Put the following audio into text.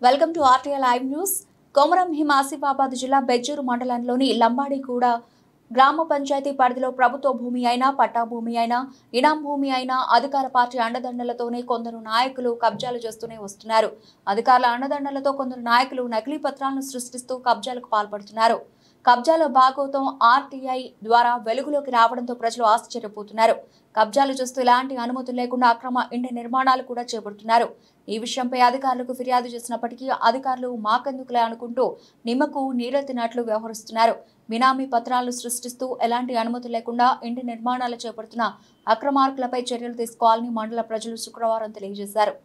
Welcome to RTI live news. Komaram Bheem Asifabad జిల్లా బెజ్జూరు మండలంలోని లంబాడిగూడ గ్రామ పంచాయతీ పరిధిలో ప్రభుత్వ భూమి అయినా, పట్టా భూమి అయినా, ఇనాం భూమి అయినా అధికార పార్టీ అండదండలతోనే కొందరు నాయకులు కబ్జాలు చేస్తూనే వస్తున్నారు. అధికారుల అండదండలతో కొందరు నాయకులు నకిలీ పత్రాలను సృష్టిస్తూ కబ్జాలకు పాల్పడుతున్నారు. కబ్జాల భాగోతం ఆర్టీఐ ద్వారా వెలుగులోకి రావడంతో ప్రజలు ఆశ్చర్యపోతున్నారు. కబ్జాలు చేస్తూ ఎలాంటి అనుమతులు లేకుండా అక్రమ ఇంటి నిర్మాణాలు కూడా చేపడుతున్నారు. ఈ విషయంపై అధికారులకు ఫిర్యాదు చేసినప్పటికీ అధికారులు మాకెందుకులే అనుకుంటూ నిమ్మకు నీరెత్తినట్లు వ్యవహరిస్తున్నారు. బినామీ పత్రాలను సృష్టిస్తూ ఎలాంటి అనుమతులు లేకుండా ఇంటి నిర్మాణాలు చేపడుతున్న అక్రమార్కులపై చర్యలు తీసుకోవాలని మండల ప్రజలు శుక్రవారం తెలియజేశారు.